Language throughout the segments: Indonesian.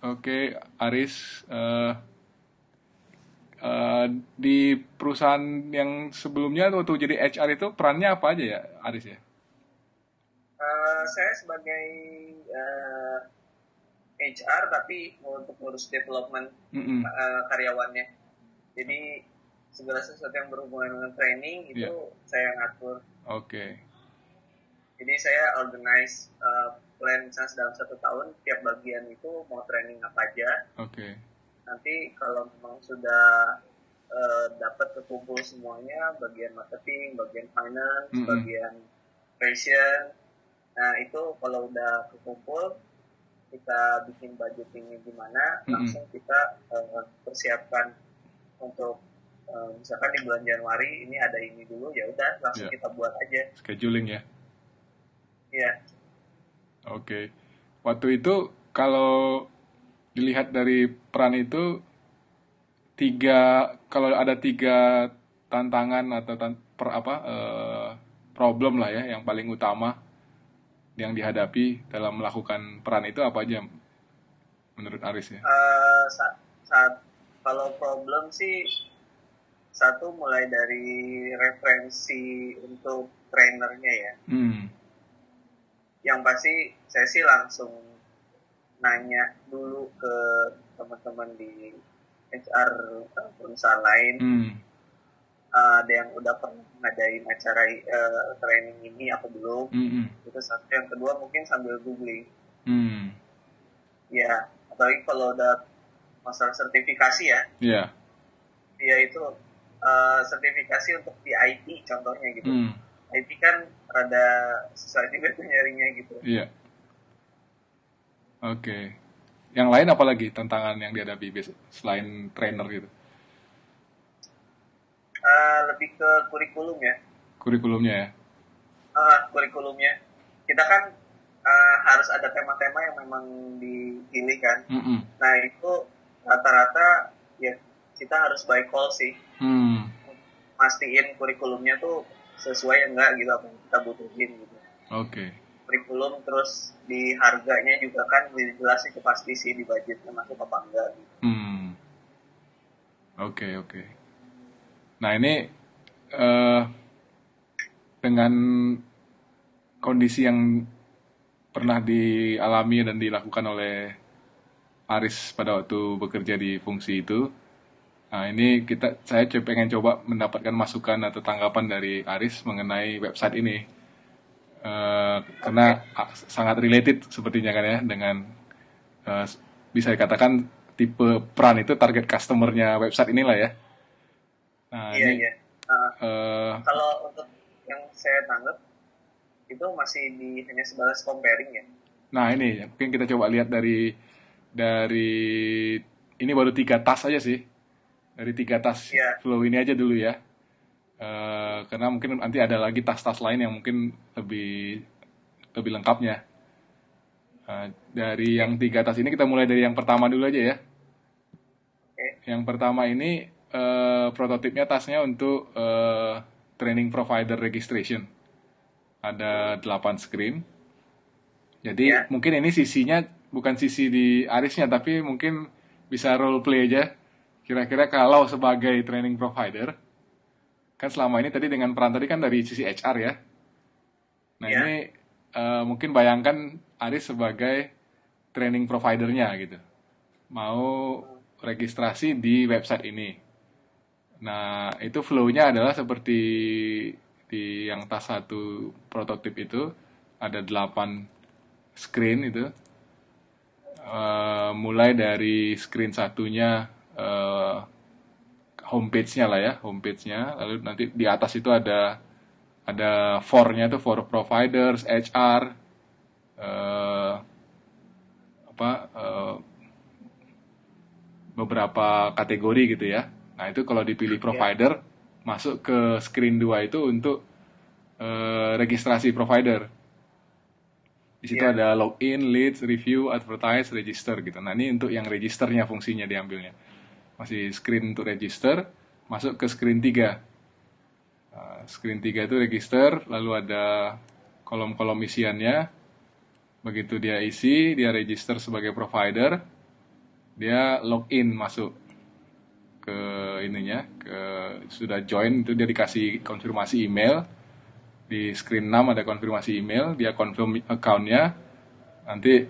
Oke, Aris, di perusahaan yang sebelumnya waktu jadi HR itu perannya apa aja ya, Aris ya? Saya sebagai HR tapi untuk ngurus development Mm-mm. karyawannya. Jadi segala sesuatu yang berhubungan dengan training itu Iya. saya ngatur. Oke. Jadi saya organize plan misalnya dalam 1 tahun tiap bagian itu mau training apa aja. Oke. Nanti kalau memang sudah dapat terkumpul semuanya, bagian marketing, bagian finance, Mm-mm. bagian fashion. Nah itu kalau udah terkumpul, kita bikin budgetingnya gimana, Mm-mm. langsung kita persiapkan untuk misalkan di bulan Januari ini ada ini dulu, ya udah langsung Iya. kita buat aja. Scheduling ya. Iya. Oke. Waktu itu kalau dilihat dari peran itu kalau ada tiga tantangan atau problem lah ya yang paling utama yang dihadapi dalam melakukan peran itu apa aja menurut Aris ya? Saat, saat kalau problem sih satu mulai dari referensi untuk trainernya ya. Hmm. Yang pasti saya sih langsung nanya dulu ke teman-teman di HR perusahaan lain, Hmm. ada yang udah pernah ngadain acara training ini apa belum. Hmm. Hmm. Itu satu. Yang kedua mungkin sambil googling Hmm. ya, apalagi kalau udah masalah sertifikasi ya, Ya. ya itu sertifikasi untuk di IT contohnya gitu. Hmm. IT kan rada susah juga tuh nyarinya gitu. Iya. Oke. Yang lain apa lagi tantangan yang dihadapi selain trainer gitu? Lebih ke kurikulum ya. Kurikulumnya ya. Kurikulumnya kita kan harus ada tema-tema yang memang dipilih kan. Mm-mm. Nah itu rata-rata ya kita harus by call sih, Hmm. mastiin kurikulumnya tuh sesuai enggak gitu apa yang kita butuhin gitu. Oke. Kurikulum terus di harganya juga kan jelas itu pasti sih di budgetnya masuk apa enggak gitu. Hmm. Oke, oke. Nah, ini eh, dengan kondisi yang pernah dialami dan dilakukan oleh Aris pada waktu bekerja di fungsi itu. Nah, ini saya pengen coba mendapatkan masukan atau tanggapan dari Aris mengenai website ini. Oke. Karena sangat related sepertinya kan ya dengan eh, bisa dikatakan tipe peran itu target customernya website inilah ya. Nah, Iya, ini iya. Uh, eh, Kalau untuk yang saya tanggap itu masih di hanya sebatas comparing ya. nah ini mungkin kita coba lihat dari ini baru 3 tas aja sih. Dari 3 tas Iya. flow ini aja dulu ya. Karena mungkin nanti ada lagi tas-tas lain yang mungkin lebih lebih lengkapnya. Dari yang Oke. 3 tas ini kita mulai dari yang pertama dulu aja ya. Oke. Yang pertama ini prototipnya tasnya untuk training provider registration. Ada 8 screen. Jadi Ya. mungkin ini sisinya bukan sisi di Arisnya, tapi mungkin bisa role play aja. Kira-kira kalau sebagai training provider, kan selama ini tadi dengan peran tadi kan dari sisi HR ya. Nah ini Ya. mungkin bayangkan Aris sebagai training providernya gitu. Mau registrasi di website ini. Nah itu flow-nya adalah seperti di yang tas satu prototip itu ada 8 screen itu. Mulai dari screen satunya homepage-nya lah ya, homepage-nya. Lalu nanti di atas itu ada for-nya tuh for providers, HR, eh, apa beberapa kategori gitu ya. Nah, itu kalau dipilih Ya. provider masuk ke screen 2 itu untuk registrasi provider. Di situ Ya. ada login, leads, review, advertise, register gitu. Nah, ini untuk yang registernya fungsinya diambilnya. Masih screen untuk register, masuk ke screen 3. Screen 3 itu register, lalu ada kolom-kolom isiannya. Begitu dia isi, dia register sebagai provider. dia login masuk ke ininya, sudah join itu dia dikasih konfirmasi email. Di screen 6 ada konfirmasi email, dia confirm accountnya, nanti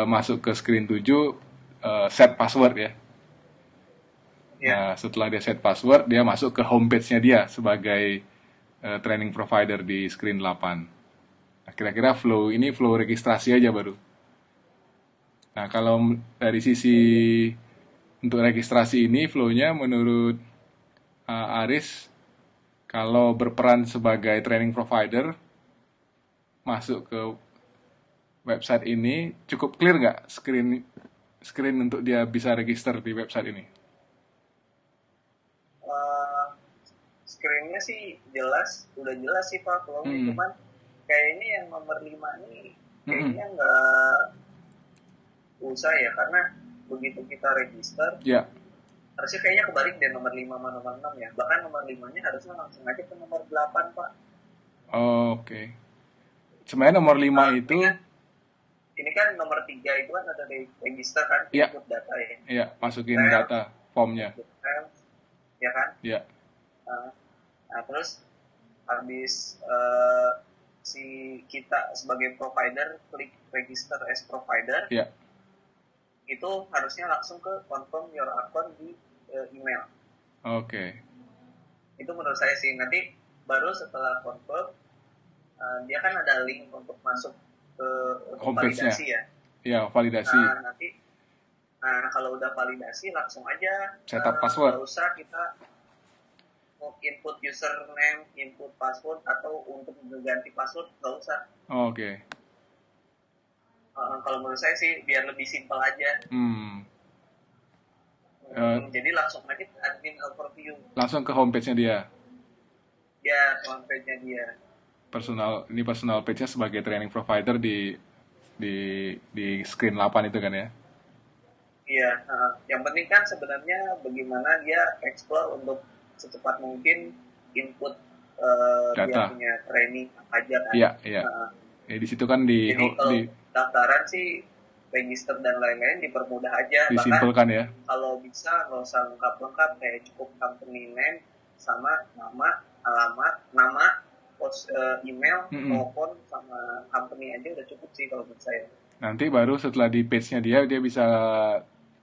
masuk ke screen 7 set password ya. Ya. Nah, setelah dia set password, dia masuk ke homepage-nya dia sebagai training provider di screen 8. Nah, kira-kira flow registrasi aja baru. Nah, kalau dari sisi untuk registrasi ini flow-nya menurut Aris, kalau berperan sebagai training provider masuk ke website ini cukup clear nggak screen untuk dia bisa register di website ini? Screennya sih udah jelas sih Pak flownya, cuman kayaknya yang nomor 5 ini kayaknya nggak usah ya, karena begitu kita register harusnya kayaknya kebalik deh nomor 5 sama nomor 6 ya, bahkan nomor 5-nya harusnya langsung aja ke nomor 8 Pak. Oke. Sebenarnya nomor 5 itu ini kan nomor 3 itu kan ada register kan, input data ya. Iya, masukin data formnya. Ya kan? Iya. Nah, terus habis si kita sebagai provider klik register as provider. Iya. Itu harusnya langsung ke confirm your account di email. Oke. Itu menurut saya sih. Nanti baru setelah confirm dia kan ada link untuk masuk ke validasi ya. Iya, validasi. Nah, kalau udah validasi langsung aja setup password. Nggak usah kita input username, input password, atau untuk mengganti password nggak usah. Oke. Kalau menurut saya sih biar lebih simpel aja. Jadi langsung aja ke admin overview. Langsung ke homepage-nya dia. Ya, homepage-nya dia. Personal page-nya sebagai training provider di screen 8 itu kan ya? Iya, yang penting kan sebenarnya bagaimana dia explore untuk secepat mungkin input data. Dia punya training aja kan. Iya. Di situ kan jadi kalau daftaran sih register dan lain-lain dipermudah aja. Disimpulkan ya. Kalau bisa nggak usah lengkap-lengkap, kayak cukup company name sama nama, alamat, email, telepon sama company aja udah cukup sih kalau menurut saya. Nanti baru setelah di page-nya dia bisa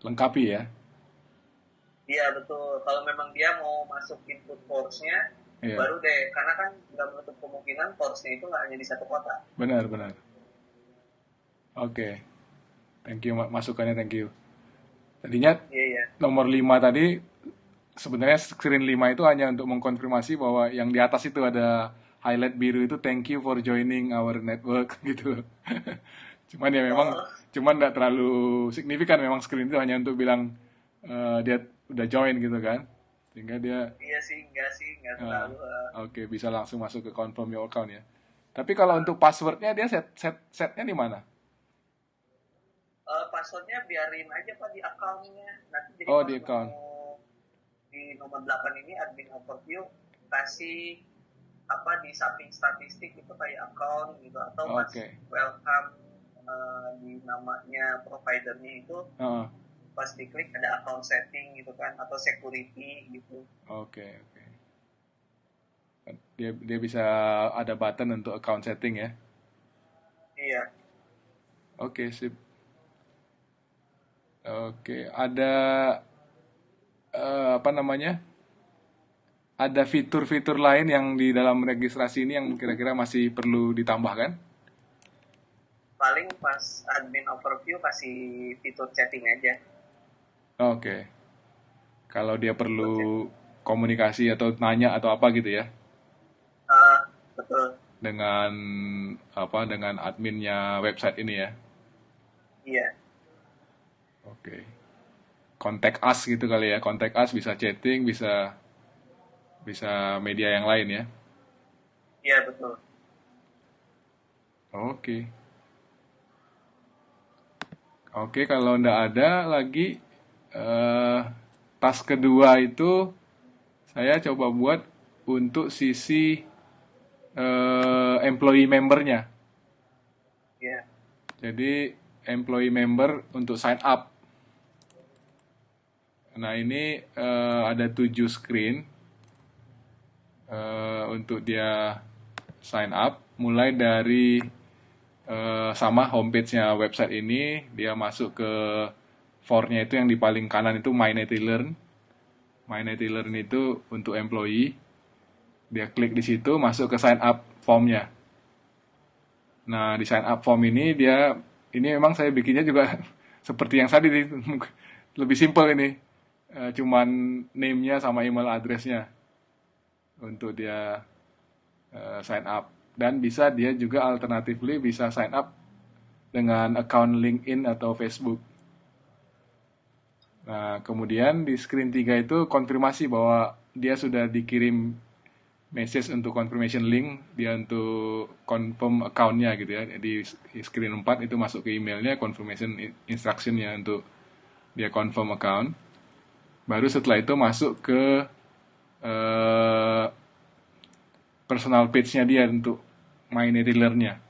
lengkapi ya. Iya betul. Kalau memang dia mau masuk input course-nya, baru deh, karena kan nggak menutup kemungkinan course-nya itu nggak hanya di satu kota. Benar. Oke. Thank you masukannya, thank you. Tadinya nomor 5 tadi sebenarnya screen 5 itu hanya untuk mengkonfirmasi bahwa yang di atas itu ada highlight biru itu thank you for joining our network gitu. Cuman ya memang nggak terlalu signifikan, memang screen itu hanya untuk bilang dia udah join gitu kan, sehingga dia nggak terlalu. Oke, bisa langsung masuk ke confirm your account ya. Tapi kalau untuk passwordnya dia setnya di mana? Passwordnya biarin aja Pak di account-nya. Nanti jadi di account. Di nomor 8 ini admin overview kasih di samping statistik itu kayak account gitu, atau pas welcome di namanya providernya itu pas diklik ada account setting gitu kan, atau security gitu. Oke. Dia bisa ada button untuk account setting ya. Iya. Oke, sip. Oke, ada ada fitur-fitur lain yang di dalam registrasi ini yang kira-kira masih perlu ditambahkan? Paling pas admin overview kasih fitur chatting aja. Oke. Kalau dia perlu komunikasi atau nanya atau apa gitu ya? Betul. Dengan adminnya website ini ya? Iya. Oke. Contact us gitu kali ya. Contact us bisa chatting, bisa media yang lain ya? Iya, betul. Oke, kalau nggak ada lagi, task kedua itu saya coba buat untuk sisi employee membernya. Iya. Jadi employee member untuk sign up. Nah ini ada 7 screen untuk dia sign up. Mulai dari sama homepage-nya website ini, dia masuk ke for-nya itu yang di paling kanan itu My Netty Learn. My Netty Learn itu untuk employee. Dia klik di situ, masuk ke sign up form-nya. Nah, di sign up form ini ini memang saya bikinnya juga seperti yang tadi, lebih simple ini. Cuman name-nya sama email address-nya untuk dia sign up. Dan bisa dia juga alternatively bisa sign up dengan account LinkedIn atau Facebook. Nah, kemudian di screen 3 itu konfirmasi bahwa dia sudah dikirim message untuk confirmation link, dia untuk confirm account-nya gitu ya. Di screen 4 itu masuk ke emailnya, confirmation instruction-nya untuk dia confirm account. Baru setelah itu masuk ke personal page-nya dia untuk My Netty Learn-nya.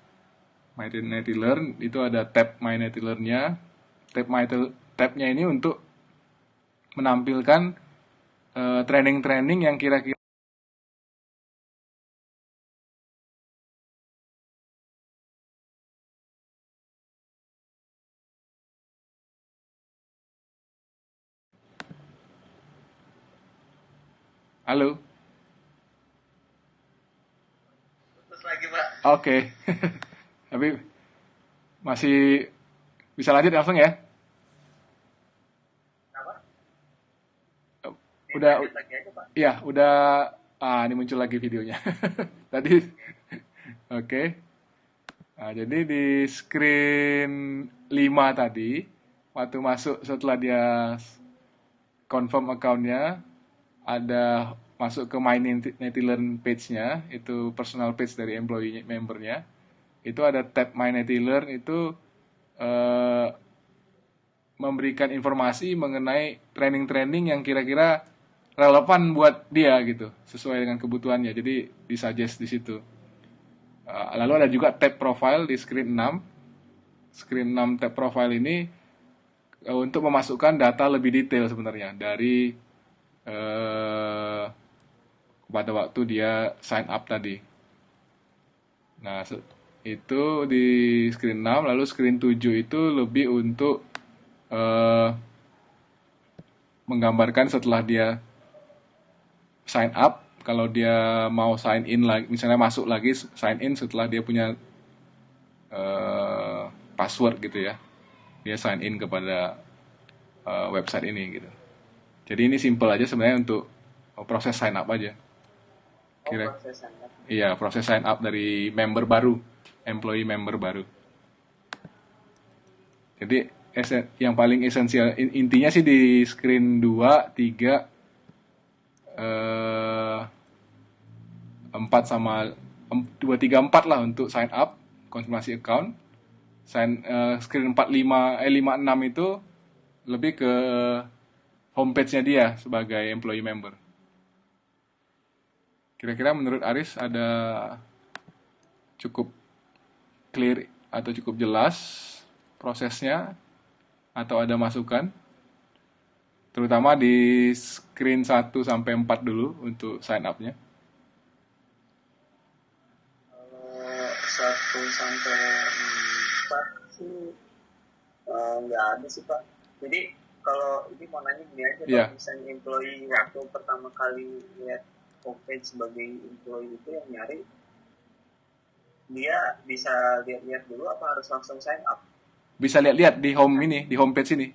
My Netty Learn itu ada tab My Netty Learn-nya. Tab-nya ini untuk menampilkan training-training yang kira-kira. Halo. Terus lagi Pak. Oke. Tapi masih bisa lanjut langsung ya? Apa? Udah, Lanjut lagi aja Pak. iya, udah. Ini muncul lagi videonya. Tadi, oke. Nah, jadi di screen 5 tadi, waktu masuk setelah dia confirm account-nya, ada masuk ke My Netty-Learn page-nya, itu personal page dari employee membernya. Itu ada tab My Netty-Learn itu eh, memberikan informasi mengenai training-training yang kira-kira relevan buat dia gitu, sesuai dengan kebutuhannya. Jadi disuggest di situ. Lalu ada juga tab profile di screen 6. Screen 6 tab profile ini untuk memasukkan data lebih detail sebenarnya dari pada waktu dia sign up tadi. Nah, itu di screen 6, lalu screen 7 itu lebih untuk menggambarkan setelah dia sign up, kalau dia mau sign in lagi, misalnya masuk lagi sign in setelah dia punya password gitu ya, dia sign in kepada website ini gitu. Jadi ini simple aja sebenarnya untuk proses sign up aja. Proses sign up. Iya, proses sign up dari member baru, employee member baru. Jadi yang paling esensial intinya sih di screen 2, 3, 4 sama 2, 3, 4 lah untuk sign up, konfirmasi account. Screen 4, 5, 5, 6 itu lebih ke homepage-nya dia sebagai employee member. Kira-kira menurut Aris ada cukup clear atau cukup jelas prosesnya atau ada masukan? Terutama di screen 1 sampai 4 dulu untuk sign up-nya. 1 sampai 4 sih nggak ada sih Pak. Jadi kalau ini mau nanya gini aja, kalau misalnya employee waktu pertama kali lihat homepage sebagai employee itu yang nyari, dia bisa lihat-lihat dulu apa harus langsung sign up? Bisa lihat-lihat di home ini, di homepage ini.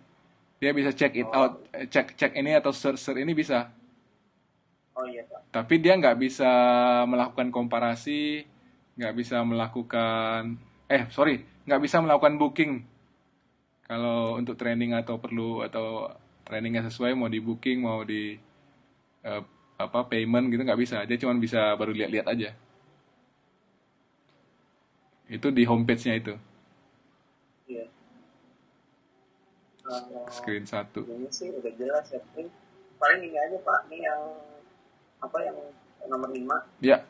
Dia bisa check it out, cek ini atau search ini bisa. Oh iya Pak. Tapi dia nggak bisa melakukan komparasi, nggak bisa melakukan, nggak bisa melakukan booking. Kalau untuk training atau trainingnya sesuai, mau di booking, mau di payment gitu nggak bisa. Dia cuma bisa baru lihat-lihat aja. Itu di homepage-nya itu. Iya. Screen 1. Ini sih udah jelas ya. Paling ini aja Pak, ini yang yang nomor 5. Ya.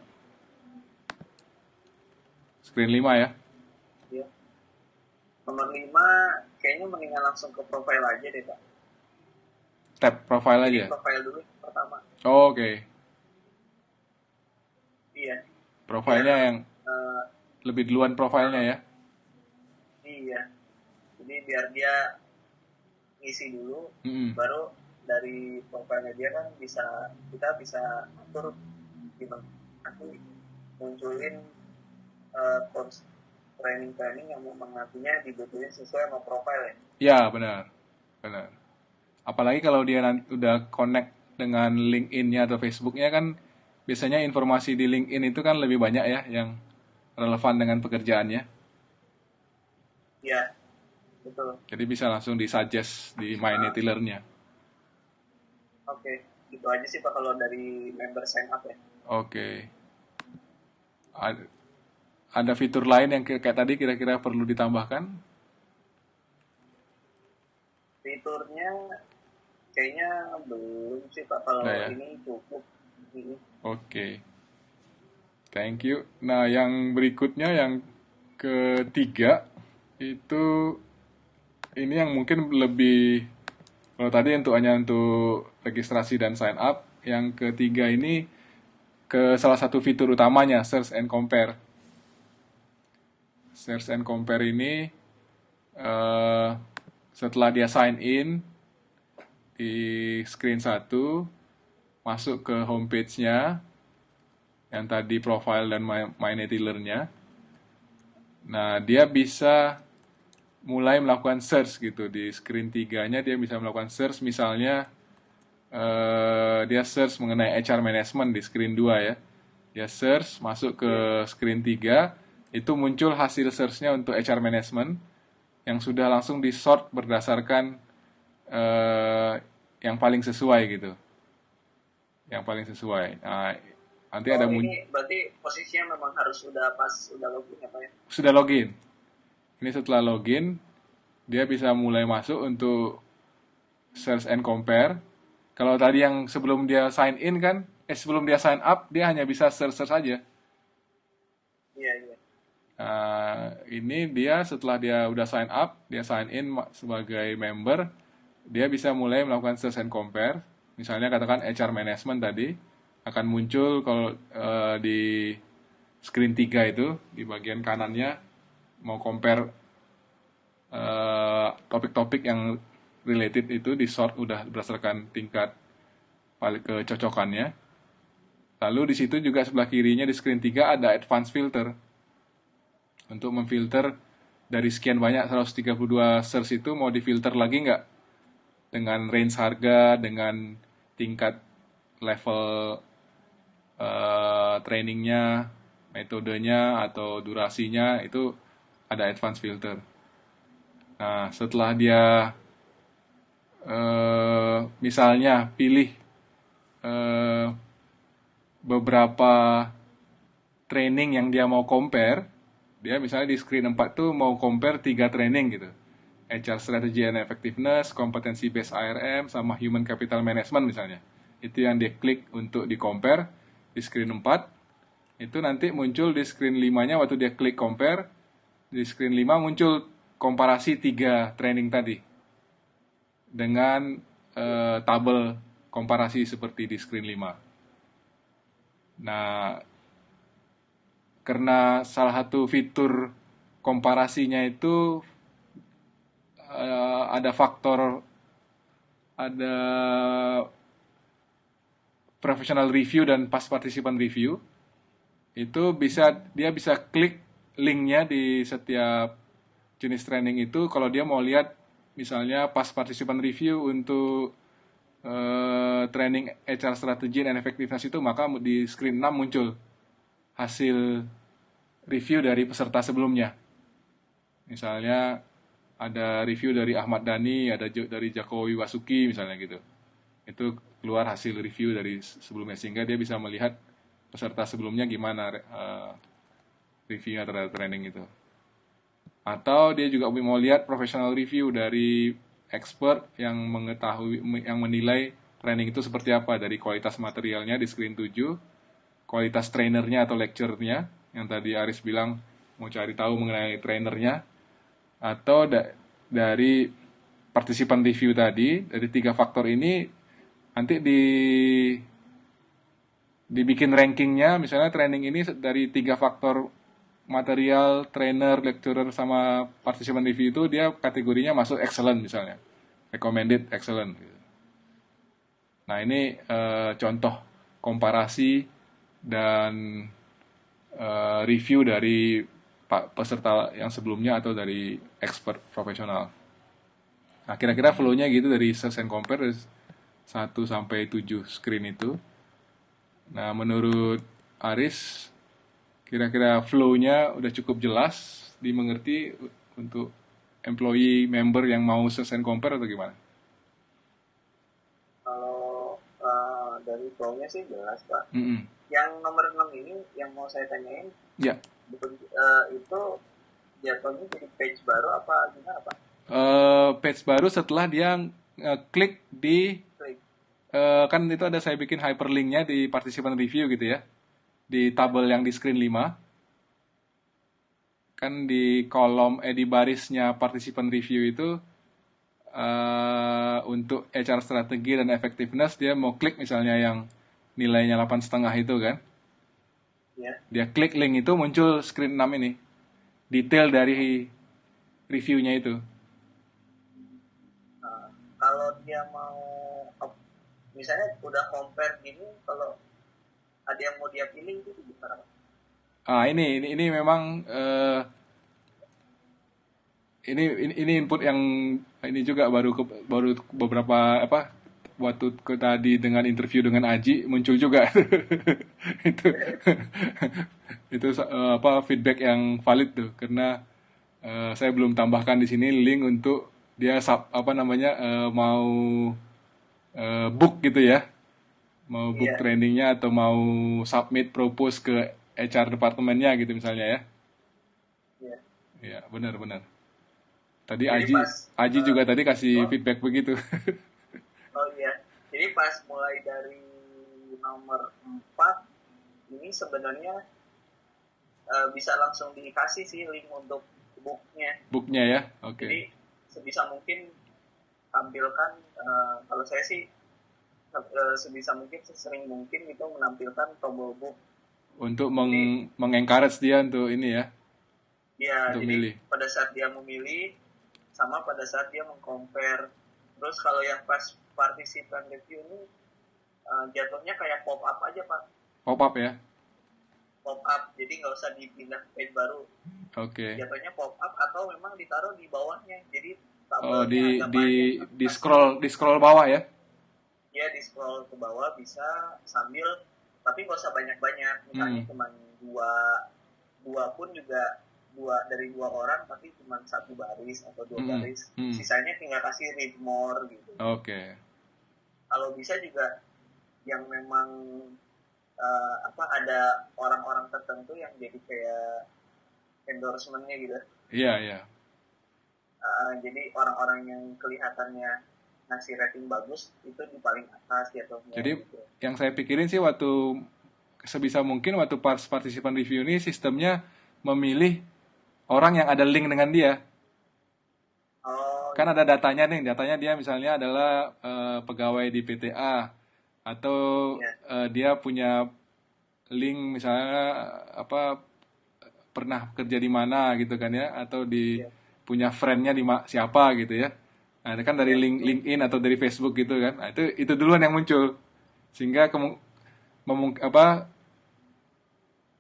Screen 5 ya. Iya. Nomor 5 kayaknya mendingan langsung ke profile aja deh Pak. Tab profile Jadi aja. profile dulu pertama. Oh, oke. Iya. Profilnya Biar yang lebih duluan profilnya ya. iya. Jadi biar dia ngisi dulu, baru dari profilnya dia kan kita bisa atur gimana nanti munculin course training yang memang nantinya dibutuhin sesuai sama profil ya. Ya, benar. Benar. Apalagi kalau dia udah connect dengan LinkedIn-nya atau Facebook-nya kan biasanya informasi di LinkedIn itu kan lebih banyak ya yang relevan dengan pekerjaannya. Iya, betul. Jadi bisa langsung disuggest di My Nettiller-nya. Oke, itu aja sih Pak kalau dari member sign up ya. Oke. Ada fitur lain yang kayak tadi kira-kira perlu ditambahkan? Fiturnya kayaknya belum sih Pak, kalau Nah ya. ini cukup. Oke. Thank you. Nah, yang berikutnya yang ketiga itu ini yang mungkin lebih, kalau tadi hanya untuk registrasi dan sign up, yang ketiga ini ke salah satu fitur utamanya, search and compare. Search and compare ini setelah dia sign in di screen 1, masuk ke homepage-nya yang tadi profile dan My Nettiller-nya. Nah, dia bisa mulai melakukan search gitu di screen 3-nya. Dia bisa melakukan search, misalnya dia search mengenai HR management di screen 2 ya. Dia search, masuk ke screen 3, itu muncul hasil search-nya untuk HR management yang sudah langsung di sort berdasarkan yang paling sesuai gitu. Yang paling sesuai. Nah, nanti ada ini berarti posisinya memang harus sudah login ya Pak ya? Sudah login. Ini setelah login, dia bisa mulai masuk untuk search and compare. Kalau tadi yang sebelum dia sign in kan, sebelum dia sign up, dia hanya bisa search saja. Iya, iya. Ini dia setelah dia udah sign up, dia sign in sebagai member, dia bisa mulai melakukan search and compare. Misalnya katakan HR management tadi, akan muncul kalau di screen 3 itu, di bagian kanannya, mau compare topik-topik yang related itu di sort udah berdasarkan tingkat paling kecocokannya. Lalu di situ juga sebelah kirinya di screen 3 ada advanced filter. Untuk memfilter dari sekian banyak 132 search itu mau difilter lagi nggak? Dengan range harga, dengan tingkat level trainingnya, metodenya, atau durasinya, itu ada advanced filter. Nah, setelah dia misalnya pilih beberapa training yang dia mau compare, dia misalnya di screen 4 tuh mau compare 3 training gitu. HR Strategy and Effectiveness, Competency Based ARM, sama Human Capital Management misalnya. Itu yang dia klik untuk di compare di screen 4. Itu nanti muncul di screen 5-nya waktu dia klik compare. Di screen 5 muncul komparasi 3 training tadi. Dengan tabel komparasi seperti di screen 5. Nah, karena salah satu fitur komparasinya itu ada professional review dan past participant review, itu dia bisa klik linknya di setiap jenis training itu. Kalau dia mau lihat misalnya past participant review untuk training HR strategy dan effectiveness itu, maka di screen 6 muncul hasil review dari peserta sebelumnya. Misalnya ada review dari Ahmad Dhani, ada dari Jokowi Wasuki misalnya gitu. Itu keluar hasil review dari sebelumnya, sehingga dia bisa melihat peserta sebelumnya gimana reviewnya terhadap training itu. Atau dia juga mau lihat professional review dari expert yang menilai training itu seperti apa, dari kualitas materialnya di screen 7, kualitas trainernya atau lecturenya, yang tadi Aris bilang mau cari tahu mengenai trainernya, atau dari participant review tadi, dari 3 faktor ini nanti dibikin rankingnya, misalnya training ini dari 3 faktor material, trainer, lecturer, sama participant review itu dia kategorinya masuk excellent misalnya, recommended excellent. Nah ini contoh komparasi dan review dari peserta yang sebelumnya atau dari expert profesional. Nah kira-kira flow-nya gitu dari search and compare 1 sampai 7 screen itu. Nah, menurut Aris, kira-kira flow-nya udah cukup jelas, dimengerti untuk employee member yang mau search and compare atau gimana? Kalau dari flow-nya sih jelas, Pak. Mm-mm. Yang nomor 6 ini yang mau saya tanyain, Ya. Itu jatuhnya jadi page baru apa gimana, Pak? Page baru setelah dia klik di kan itu ada saya bikin hyperlinknya di participant review gitu ya, di tabel yang di screen 5 kan di kolom di barisnya participant review itu untuk HR strategi dan effectiveness dia mau klik misalnya yang nilainya 8,5 itu kan, dia klik link itu muncul screen 6 ini detail dari reviewnya itu. Kalau dia mau misalnya udah compare gini, kalau ada yang mau dia pilih itu gimana, Pak? Ini memang ini input yang ini juga baru beberapa waktu tadi dengan interview dengan Aji muncul juga itu itu feedback yang valid tuh, karena saya belum tambahkan di sini link untuk dia mau book gitu ya, mau book trainingnya atau mau submit propose ke HR departemennya gitu misalnya ya. Iya, benar. Tadi jadi Aji juga tadi kasih feedback begitu. Oh iya, jadi pas mulai dari nomor 4 ini sebenarnya bisa langsung dikasih sih link untuk booknya. Booknya ya, oke. Jadi sebisa mungkin tampilkan, kalau saya sih sebisa mungkin sesering mungkin itu menampilkan tombol book untuk mengencourage dia untuk ini ya. Iya, untuk jadi milih. Pada saat dia memilih sama pada saat dia mengcompare. Terus kalau yang pas participant review ini jatuhnya kayak pop up aja, Pak. Pop up ya? Pop up, jadi nggak usah dipindah page baru. Oke. Jatuhnya pop up atau memang ditaruh di bawahnya. Jadi di scroll bawah ya? Iya, di scroll ke bawah bisa sambil, tapi nggak usah banyak-banyak. Misalnya cuma dua pun juga dari 2 orang, tapi cuma 1 baris atau 2 baris. Sisanya tinggal kasih read more gitu. Oke. Kalau bisa juga yang memang ada orang-orang tertentu yang jadi kayak endorsement-nya gitu. Iya. Jadi orang-orang yang kelihatannya ngasih rating bagus itu di paling atas jatuhnya. Jadi gitu. Yang saya pikirin sih waktu sebisa mungkin waktu participant review ini sistemnya memilih orang yang ada link dengan dia. Kan ada datanya nih, datanya dia misalnya adalah pegawai di PTA atau dia punya link misalnya pernah kerja di mana gitu kan ya, atau punya friend-nya siapa gitu ya. Nah, itu kan dari LinkedIn atau dari Facebook gitu kan. Nah, itu duluan yang muncul. Sehingga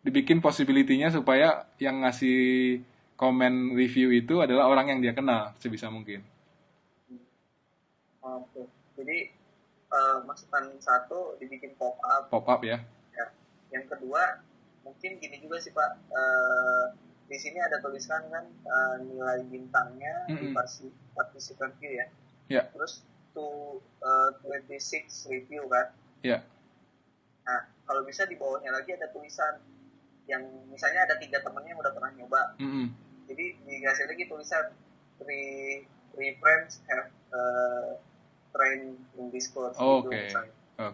dibikin possibility-nya supaya yang ngasih komen review itu adalah orang yang dia kenal sebisa mungkin. Oke. Jadi masukan 1 dibikin pop up. Pop up ya. Yang kedua mungkin gini juga sih, Pak. Di sini ada tulisan kan nilai bintangnya di participant review ya. Yeah. Terus 26 review kan. Iya. Yeah. Nah, kalau bisa di bawahnya lagi ada tulisan yang misalnya ada 3 temennya yang udah pernah nyoba. Jadi dikasih lagi tulisan 3 friends have trained in this course. Oke,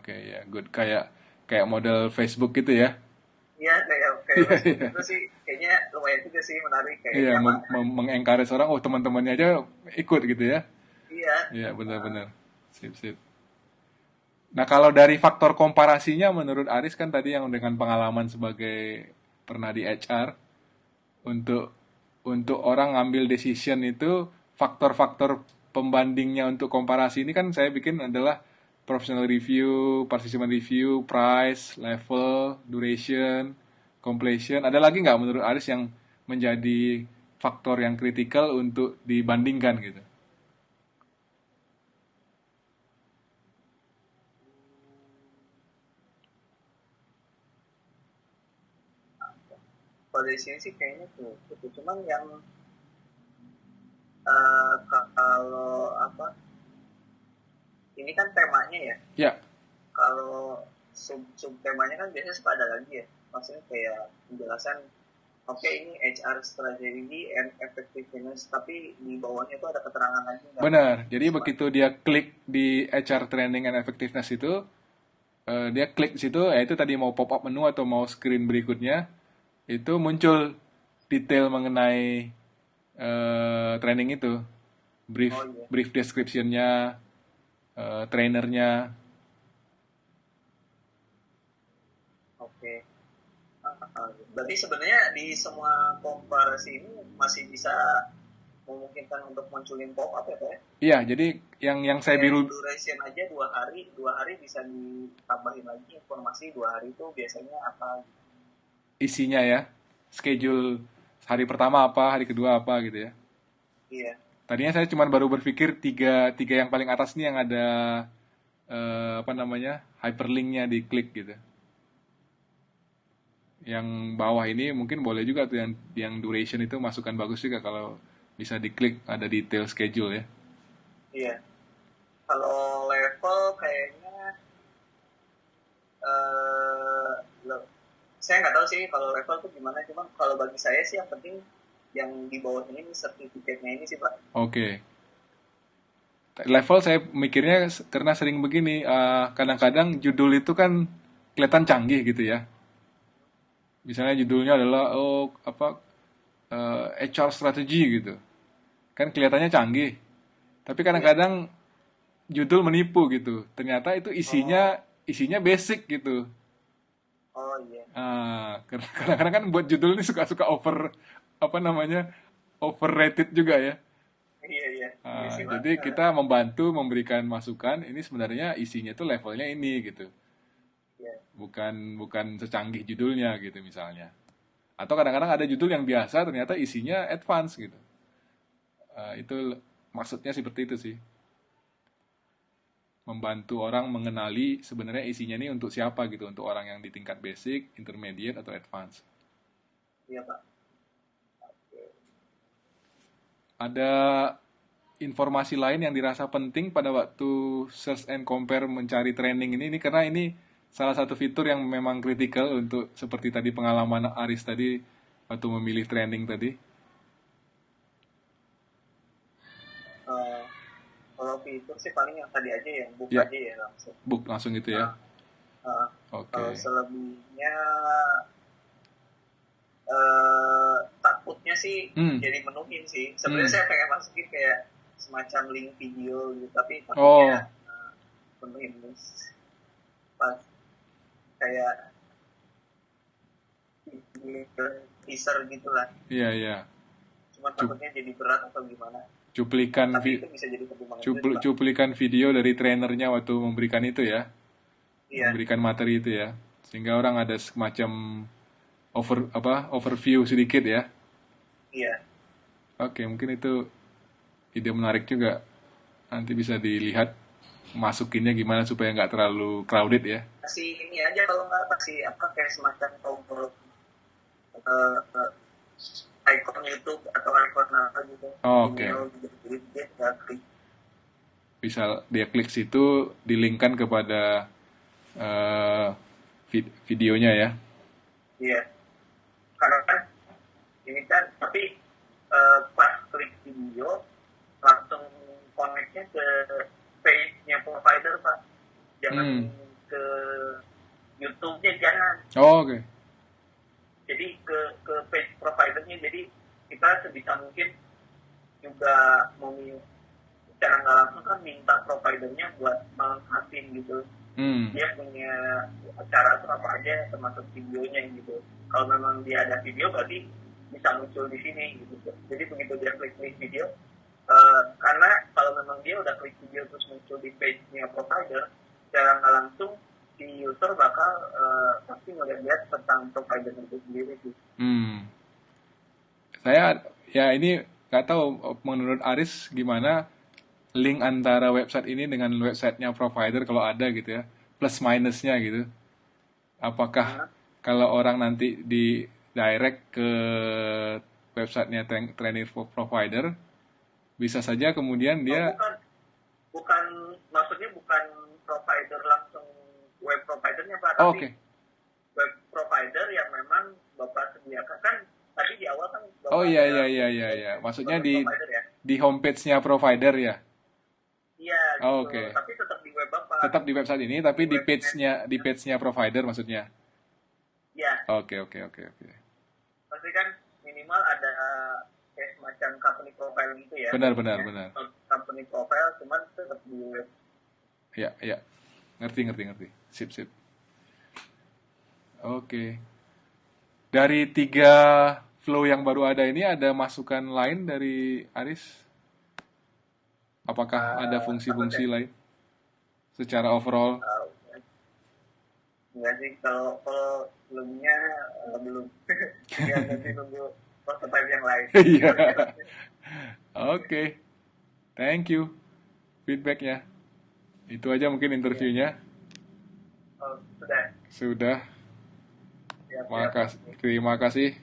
ya, good. Kayak model Facebook gitu ya. Iya, kayak Facebook itu sih kayaknya lumayan juga sih, menarik kayak. Iya, mengencourage orang, teman-temannya aja ikut gitu ya. Iya, Iya, benar-benar. Sip. Nah, kalau dari faktor komparasinya menurut Aris kan tadi yang dengan pengalaman sebagai pernah di HR, untuk orang ngambil decision itu faktor-faktor pembandingnya untuk komparasi ini kan saya bikin adalah professional review, participant review, price, level, duration, completion. Ada lagi nggak menurut Aris yang menjadi faktor yang kritikal untuk dibandingkan gitu? Kalau dari sini sih kayaknya tuh itu cuman yang kalau apa ini kan temanya ya. Ya. Kalau sub temanya kan biasanya suka ada lagi ya. Maksudnya kayak penjelasan oke ini HR strategy and effectiveness, tapi di bawahnya itu ada keterangan lagi nggak? Benar. Jadi begitu dia klik di HR training and effectiveness itu, dia klik di situ, ya itu tadi mau pop up menu atau mau screen berikutnya, itu muncul detail mengenai training itu, brief Oh iya. brief description-nya, trainernya. Oke. Berarti sebenarnya di semua komparasi ini masih bisa memungkinkan untuk munculin pop up ya Pak ya? Iya, jadi yang saya biru Duration aja 2 hari bisa ditambahin lagi informasi 2 hari itu biasanya apa? isinya ya, schedule hari pertama apa, hari kedua apa gitu ya. Iya. Tadinya saya cuma baru berpikir tiga yang paling atas nih yang ada apa namanya, hyperlinknya di klik gitu. Yang bawah ini mungkin boleh juga tuh yang duration itu masukan bagus juga kalau bisa diklik ada detail schedule ya. Iya. Kalau level kayaknya eh saya nggak tahu sih kalau level tuh gimana, cuma kalau bagi saya sih yang penting yang di bawah ini sertifikatnya ini sih Pak. Oke. Level saya mikirnya karena sering begini, kadang-kadang judul itu kan kelihatan canggih gitu ya. Misalnya judulnya adalah HR strategy gitu. Kan kelihatannya canggih. Tapi kadang-kadang judul menipu gitu. Ternyata itu isinya basic gitu. Oh iya. Kadang-kadang kan buat judul ini suka-suka apa namanya, overrated juga ya. Iya sih Pak. Jadi kita membantu memberikan masukan. Ini sebenarnya isinya tuh levelnya ini gitu. Iya. Bukan secanggih judulnya gitu misalnya. Atau kadang-kadang ada judul yang biasa ternyata isinya advance gitu. Itu maksudnya seperti itu sih. Membantu orang mengenali sebenarnya isinya ini untuk siapa gitu, untuk orang yang di tingkat basic, intermediate atau advance. Iya Pak. Ada informasi lain yang dirasa penting pada waktu search and compare mencari training ini karena ini salah satu fitur yang memang kritikal untuk seperti tadi pengalaman Aris tadi waktu memilih training tadi. Kalau fitur sih paling yang tadi aja ya, book Ya, aja ya langsung. book langsung gitu ya. Kalau Oke. selebihnya takutnya sih jadi menuhin sih. Sebenarnya saya pengen masukin kayak semacam link video gitu, tapi takutnya penuhin pas kayak teaser gitulah. Iya. Cuma takutnya jadi berat atau gimana. Cuplikan Tapi itu bisa jadi pertimbangan juga, cuplikan video dari trainernya waktu memberikan itu ya. Iya. Memberikan materi itu ya. Sehingga orang ada semacam overview sedikit ya. Iya. Oke, mungkin itu ide menarik juga. Nanti bisa dilihat masukinnya gimana supaya nggak terlalu crowded ya. Kasih ini aja kalau nggak kasih apa kayak semacam tombol icon YouTube atau icon apa gitu. Oke. Jadi dia klik. Bisa dia klik situ, dilingkan kepada videonya ya. Iya. Karena kan ini kan tapi pas klik video langsung connect-nya ke page-nya provider Pak. Jangan ke YouTube-nya jangan. Oh, oke. Jadi ke page providernya, jadi kita sebisa mungkin juga mau secara nggak langsung kan providernya buat melengkapin gitu. Dia punya cara atau apa aja termasuk videonya gitu. Kalau memang dia ada video berarti bisa muncul di sini gitu. Jadi begitu dia klik video, karena kalau memang dia udah klik video terus muncul di page-nya provider, secara nggak langsung si user bakal pasti ngeliat tentang provider itu sendiri sih. Saya ya ini nggak tahu menurut Aris gimana link antara website ini dengan websitenya provider kalau ada gitu ya, plus minusnya gitu. Apakah kalau orang nanti di direct ke websitenya training provider, bisa saja kemudian dia bukan maksudnya bukan provider langsung web providernya Pak, tapi web provider yang memang Bapak sediakan kan tadi di awal kan Bapak iya. Maksudnya di homepage-nya provider ya. Iya, gitu. Tapi tetap di web Bapak. Tetap di website ini tapi di page-nya provider maksudnya. Iya. Oke. Pasti kan minimal ada kayak semacam company profile gitu ya. Benar. Company profile cuman tetap di web. Iya. Ngerti. Sip. Oke. Dari 3 flow yang baru ada ini ada masukan lain dari Aris? Apakah ada fungsi-fungsi lain secara overall? Enggak sih, kalau sebelumnya belum. Ya nanti tunggu prototype yang lain. Iya. Oke. Thank you feedbacknya. Itu aja mungkin interviewnya. Oh, sudah. Terima kasih.